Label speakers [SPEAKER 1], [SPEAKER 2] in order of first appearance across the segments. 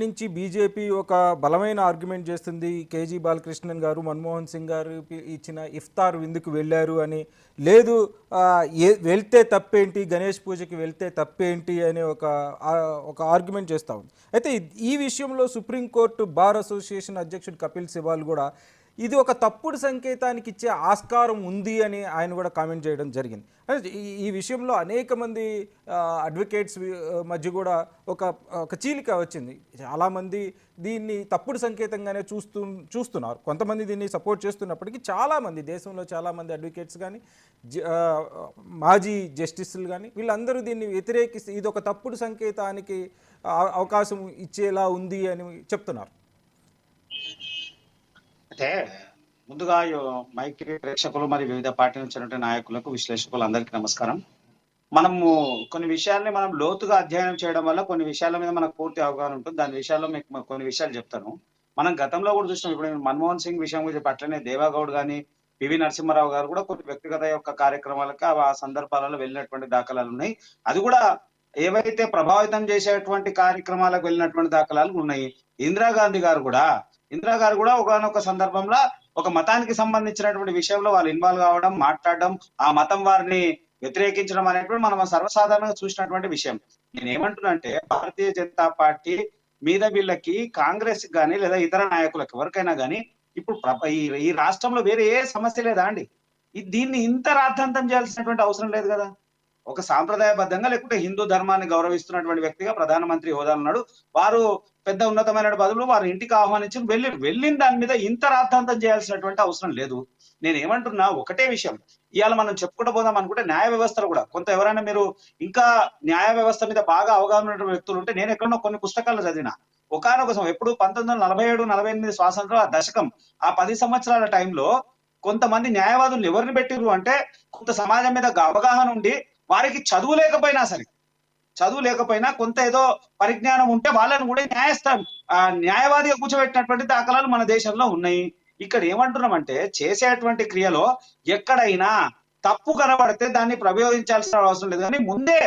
[SPEAKER 1] నుంచి బీజేపీ ఒక బలమైన ఆర్గ్యుమెంట్ చేస్తుంది. కేజీ బాలకృష్ణన్ గారు మన్మోహన్ సింగ్ గారు ఇచ్చిన ఇఫ్తార్ విందుకు వెళ్ళారు అని. లేదు వెళ్తే తప్పేంటి, గణేష్ పూజకి వెళ్తే తప్పేంటి అనే ఒక ఆర్గ్యుమెంట్ చేస్తూ ఉంది. అయితే ఈ విషయంలో సుప్రీంకోర్టు బార్ అసోసియేషన్ అధ్యక్షుడు కపిల్ సిబాల్ కూడా ఇది ఒక తప్పుడు సంకేతానికి ఇచ్చే ఆస్కారం ఉంది అని ఆయన కూడా కామెంట్ చేయడం జరిగింది. ఈ విషయంలో అనేక మంది అడ్వకేట్స్ మధ్య కూడా ఒక చీలిక వచ్చింది. చాలామంది దీన్ని తప్పుడు సంకేతంగానే చూస్తున్నారు. కొంతమంది దీన్ని సపోర్ట్ చేస్తున్నప్పటికీ చాలామంది దేశంలో చాలామంది అడ్వకేట్స్ కానీ మాజీ జస్టిస్లు కానీ వీళ్ళందరూ దీన్ని వ్యతిరేకిస్తే ఇది ఒక తప్పుడు సంకేతానికి అవకాశం ఇచ్చేలా ఉంది అని చెప్తున్నారు.
[SPEAKER 2] అంటే ముందుగా మైత్రి ప్రేక్షకులు మరియు వివిధ పార్టీ నుంచి నాయకులకు, విశ్లేషకులు అందరికీ నమస్కారం. మనము కొన్ని విషయాల్ని మనం లోతుగా అధ్యయనం చేయడం వల్ల కొన్ని విషయాల మీద మనకు పూర్తి అవగాహన ఉంటుంది. దాని విషయాల్లో మీకు కొన్ని విషయాలు చెప్తాను. మనం గతంలో కూడా చూసినాం. ఇప్పుడు మన్మోహన్ సింగ్ విషయం గురించి అట్లనే దేవాగౌడ్ గాని, పివి నరసింహారావు గారు కూడా కొన్ని వ్యక్తిగత యొక్క కార్యక్రమాలకు ఆ సందర్భాలలో వెళ్ళినటువంటి దాఖలాలు ఉన్నాయి. అది కూడా ఏవైతే ప్రభావితం చేసేటువంటి కార్యక్రమాలకు వెళ్ళినటువంటి దాఖలాలు ఉన్నాయి. ఇందిరాగాంధీ గారు కూడా ఒకనొక సందర్భంలో ఒక మతానికి సంబంధించినటువంటి విషయంలో వాళ్ళు ఇన్వాల్వ్ కావడం, మాట్లాడడం, ఆ మతం వారిని వ్యతిరేకించడం అనేటువంటి మనం సర్వసాధారణంగా చూసినటువంటి విషయం. నేను ఏమంటున్నా అంటే భారతీయ జనతా పార్టీ మీద వీళ్ళకి కాంగ్రెస్ కానీ లేదా ఇతర నాయకులకు ఎవరికైనా కానీ ఇప్పుడు ఈ రాష్ట్రంలో వేరే ఏ సమస్య లేదా అండి? దీన్ని ఇంత రాద్ధాంతం చేయాల్సినటువంటి అవసరం లేదు కదా. ఒక సాంప్రదాయబద్ధంగా లేకుంటే హిందూ ధర్మాన్ని గౌరవిస్తున్నటువంటి వ్యక్తిగా ప్రధానమంత్రి హోదా ఉన్నాడు. వారు పెద్ద ఉన్నతమైన బదులు వారు ఇంటికి ఆహ్వానించి వెళ్ళిన దాని మీద ఇంత రాద్ధాంతం చేయాల్సినటువంటి అవసరం లేదు. నేను ఏమంటున్నా ఒకటే విషయం, ఇవాళ మనం చెప్పుకుంటూ పోదాం అనుకుంటే న్యాయ వ్యవస్థలు కూడా కొంత ఎవరైనా మీరు ఇంకా న్యాయ వ్యవస్థ మీద బాగా అవగాహన ఉన్నటువంటి వ్యక్తులు ఉంటే, నేను ఎక్కడో కొన్ని పుస్తకాలు చదివిన ఒకనొక ఎప్పుడు 1947-48 స్వాతంత్ర దశకం ఆ 10 సంవత్సరాల టైంలో కొంతమంది న్యాయవాదులు ఎవరిని పెట్టిరు అంటే కొంత సమాజం మీద అవగాహన ఉండి వారికి చదువు లేకపోయినా కొంత ఏదో పరిజ్ఞానం ఉంటే వాళ్ళని కూడా న్యాయవాదిగా కూర్చోబెట్టినటువంటి దాఖలాలు మన దేశంలో ఉన్నాయి. ఇక్కడ ఏమంటున్నామంటే చేసేటువంటి క్రియలో ఎక్కడైనా తప్పు కనబడితే దాన్ని ప్రయోగించాల్సిన అవసరం లేదు, కానీ ముందే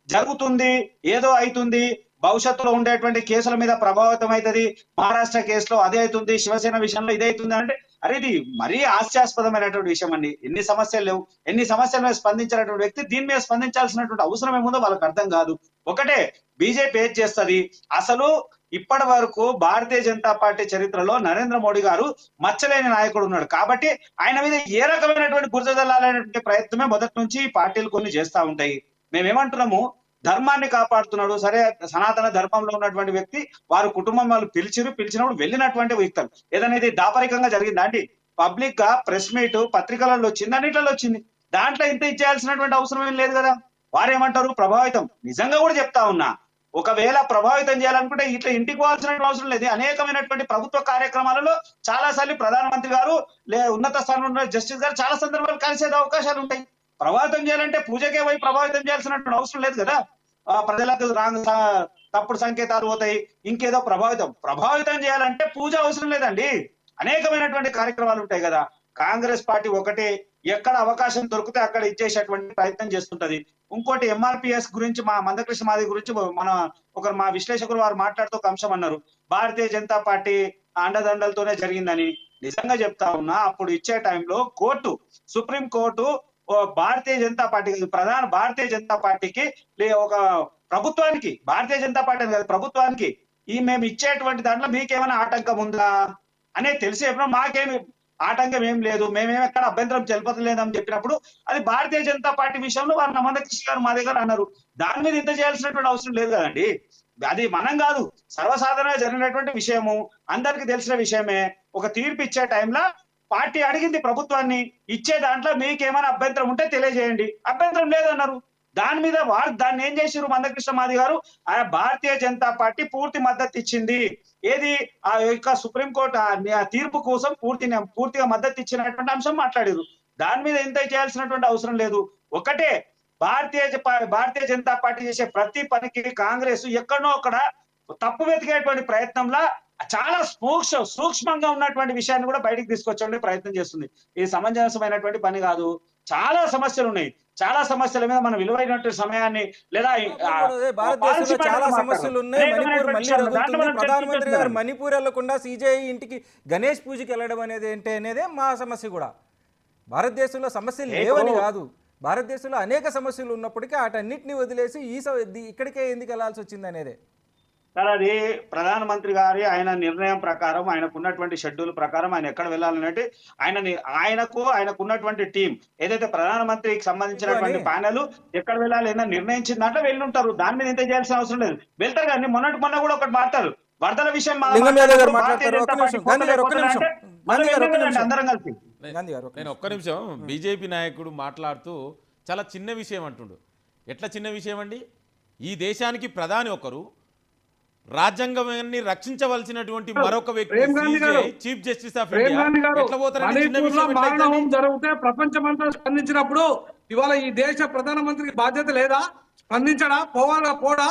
[SPEAKER 2] జరుగుతుంది ఏదో అవుతుంది, భవిష్యత్తులో ఉండేటువంటి కేసుల మీద ప్రభావితం అవుతుంది, మహారాష్ట్ర కేసులో అదే అవుతుంది, శివసేన విషయంలో ఇదే అవుతుంది అంటే అరే ఇది మరీ హాస్యాస్పదమైనటువంటి విషయం అండి. ఎన్ని సమస్యలు లేవు, ఎన్ని సమస్యల మీద స్పందించినటువంటి వ్యక్తి దీని మీద స్పందించాల్సినటువంటి అవసరం ఏముందో వాళ్ళకి అర్థం కాదు. ఒకటే బీజేపీ ఏది చేస్తుంది, అసలు ఇప్పటి వరకు భారతీయ జనతా పార్టీ చరిత్రలో నరేంద్ర మోడీ గారు మచ్చలేని నాయకుడు ఉన్నాడు కాబట్టి ఆయన మీద ఏ రకమైనటువంటి బురదలాలనేటువంటి ప్రయత్నమే మొదటి నుంచి పార్టీలు కొన్ని చేస్తా ఉంటాయి. మేమేమంటున్నాము, ధర్మాన్ని కాపాడుతున్నాడు సరే, సనాతన ధర్మంలో ఉన్నటువంటి వ్యక్తి వారు కుటుంబం వాళ్ళు పిలిచినప్పుడు వెళ్ళినటువంటి వ్యక్తులు ఏదనేది దాపరికంగా జరిగిందా అండి? పబ్లిక్ గా ప్రెస్ మీట్ పత్రికలలో వచ్చింది, అన్నిట్లలో వచ్చింది. దాంట్లో ఇంత ఇచ్చేయాల్సినటువంటి అవసరం ఏం లేదు కదా. వారేమంటారు ప్రభావితం, నిజంగా కూడా చెప్తా ఉన్నా, ఒకవేళ ప్రభావితం చేయాలనుకుంటే ఇట్లా ఇంటికి పోవాల్సిన అవసరం లేదు. అనేకమైనటువంటి ప్రభుత్వ కార్యక్రమాలలో చాలా సార్లు ప్రధానమంత్రి గారు ఉన్నత స్థానంలో ఉన్న జస్టిస్ గారు చాలా సందర్భాలు కలిసే అవకాశాలు ఉంటాయి. ప్రభావితం చేయాలంటే పూజకే పోయి ప్రభావితం చేయాల్సినటువంటి అవసరం లేదు కదా. ప్రజలకు తప్పుడు సంకేతాలు పోతాయి, ఇంకేదో ప్రభావితం చేయాలంటే పూజ అవసరం లేదండి. అనేకమైనటువంటి కార్యక్రమాలు ఉంటాయి కదా. కాంగ్రెస్ పార్టీ ఒకటే ఎక్కడ అవకాశం దొరికితే అక్కడ ఇచ్చేసేటువంటి ప్రయత్నం చేస్తుంటది. ఇంకోటి ఎంఆర్పిఎస్ గురించి మా మందకృష్ణ మాది గురించి మా విశ్లేషకులు వారు మాట్లాడుతూ ఒక అంశం అన్నారు, భారతీయ జనతా పార్టీ అండదండలతోనే జరిగిందని. నిజంగా చెప్తా ఉన్నా, అప్పుడు ఇచ్చే టైంలో సుప్రీం కోర్టు భారతీయ జనతా పార్టీకి భారతీయ జనతా పార్టీకి ఒక ప్రభుత్వానికి, భారతీయ జనతా పార్టీ కాదు ప్రభుత్వానికి మేము ఇచ్చేటువంటి దాంట్లో మీకేమైనా ఆటంకం ఉందా అనేది తెలిసేప్పుడు మాకేమి ఆటంకం ఏం లేదు, మేమేమి ఎక్కడ అభ్యంతరం తెలపలేదని చెప్పినప్పుడు అది భారతీయ జనతా పార్టీ విషయంలో వారు నమందకృష్ణ గారు మా దగ్గర అన్నారు. దాని మీద ఇంత చేయాల్సినటువంటి అవసరం లేదు కదండి. అది మనం కాదు, సర్వసాధారణంగా జరిగినటువంటి విషయము, అందరికి తెలిసిన విషయమే. ఒక తీర్పు ఇచ్చే టైంలో పార్టీ అడిగింది ప్రభుత్వాన్ని, ఇచ్చే దాంట్లో మీకేమైనా అభ్యంతరం ఉంటే తెలియజేయండి, అభ్యంతరం లేదన్నారు. దాని మీద దాన్ని ఏం చేశారు మందకృష్ణ మాది గారు, ఆయన భారతీయ జనతా పార్టీ పూర్తి మద్దతు ఇచ్చింది, ఏది ఆ యొక్క సుప్రీంకోర్టు ఆ తీర్పు కోసం పూర్తిగా మద్దతు ఇచ్చినటువంటి అంశం మాట్లాడారు. దాని మీద ఎంత చేయాల్సినటువంటి అవసరం లేదు. ఒకటే భారతీయ జనతా పార్టీ చేసే ప్రతి పనికి కాంగ్రెస్ ఎక్కడనో అక్కడ తప్పు వెతికేటువంటి ప్రయత్నంలో చాలా సూక్ష్మంగా ఉన్నటువంటి విషయాన్ని కూడా బయటికి తీసుకొచ్చే ప్రయత్నం చేస్తుంది. ఇది సమంజసమైనటువంటి పని కాదు. చాలా సమస్యలు ఉన్నాయి. చాలా సమస్యల మీద మన విలువైనటువంటి సమయాన్ని లేదా
[SPEAKER 1] భారతదేశంలో చాలా సమస్యలు ఉన్నాయి. మణిపూర్ మళ్ళీ రగులుతుంది. ప్రధానమంత్రి గారు మణిపూర్ వెళ్లకుండా సిజేఐ ఇంటికి గణేష్ పూజకి వెళ్ళడం అనేది ఏంటి అనేదే మా సమస్య కూడా. భారతదేశంలో సమస్యలు లేవని కాదు, భారతదేశంలో అనేక సమస్యలు ఉన్నప్పటికీ వాటన్నిటిని వదిలేసి ఇక్కడికే ఎందుకు వెళ్లాల్సి వచ్చింది అనేదే.
[SPEAKER 2] సార్ అది ప్రధానమంత్రి గారి ఆయన నిర్ణయం ప్రకారం ఆయనకు ఉన్నటువంటి షెడ్యూల్ ప్రకారం ఆయన ఎక్కడ వెళ్ళాలనంటే ఆయనకు ఉన్నటువంటి టీం ఏదైతే ప్రధానమంత్రికి సంబంధించినటువంటి ప్యానెల్ ఎక్కడ వెళ్ళాలి ఏదైనా నిర్ణయించిన దాంట్లో వెళ్ళి ఉంటారు. దాని మీద ఇంత చేయాల్సిన అవసరం లేదు, వెళ్తారు. కానీ మొన్న కూడా ఒకటి మాట్లాడు వరదల విషయం అందరం కలిసి.
[SPEAKER 3] నేను ఒక్క నిమిషం, బీజేపీ నాయకుడు మాట్లాడుతూ చాలా చిన్న విషయం అంటుండు. ఎట్లా చిన్న విషయం అండి? ఈ దేశానికి ప్రధాని ఒకరు, రాజ్యాంగాన్ని రక్షించవలసినటువంటి మరొక వ్యక్తి చీఫ్ జస్టిస్ ఆఫ్ ఇండియా ఎట్లా పోతారు?
[SPEAKER 4] జరిగితే ప్రపంచమంతా స్పందించినప్పుడు ఇవాళ ఈ దేశ ప్రధానమంత్రికి బాధ్యత లేదా? స్పందించడా? పోడా?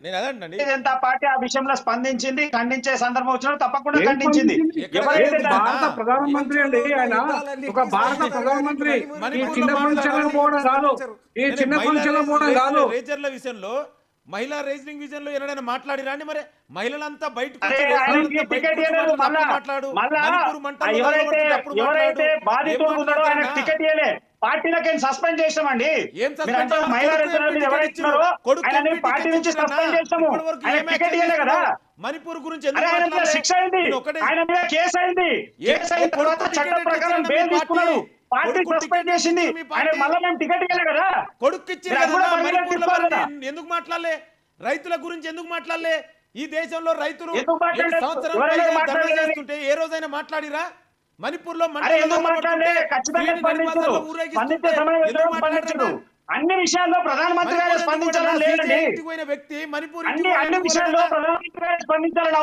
[SPEAKER 3] నేను అదండి,
[SPEAKER 2] జనతా పార్టీ ఆ విషయంలో స్పందించింది, ఖండించే సందర్భం వచ్చినప్పుడు తప్పకుండా ఖండించింది.
[SPEAKER 4] భారత ప్రధానమంత్రి అండి ఆయన, ఒక భారత ప్రధానమంత్రి ఈ చిన్న ఫంక్షన్లకు పోవడం కాదు, ఈ చిన్న ఫంక్షన్లకు పోవడం కాదు.
[SPEAKER 3] రేజర్ల విషయంలో, మహిళా రేజింగ్ విషయంలో ఏమైనా మాట్లాడిరా అండి? మరి మహిళలంతా బయటకు
[SPEAKER 2] పార్టీలకి సస్పెండ్ చేసామండి.
[SPEAKER 3] మణిపూర్ గురించి
[SPEAKER 2] శిక్ష అయింది, ఆయన మీద కేసు అయింది. చట్టం ప్రకారం బెయిల్ తీసుకున్నాడు, పార్టీ సస్పెండ్ చేసింది. మళ్ళీ మేము టికెట్ ఇవ్వలే కదా.
[SPEAKER 3] కొడుకు ఎందుకు మాట్లాడలే? రైతుల గురించి ఎందుకు మాట్లాడలే? ఈ దేశంలో రైతులు చేస్తుంటే ఏ రోజైనా మాట్లాడిరా? మణిపూర్ లో
[SPEAKER 2] అన్ని విషయాల్లో ప్రధానమంత్రి గారు స్పందించాలని లేదండి.
[SPEAKER 3] వ్యక్తి మణిపూర్
[SPEAKER 2] అన్ని విషయాల్లో ప్రధానమంత్రి గారు స్పందించాలని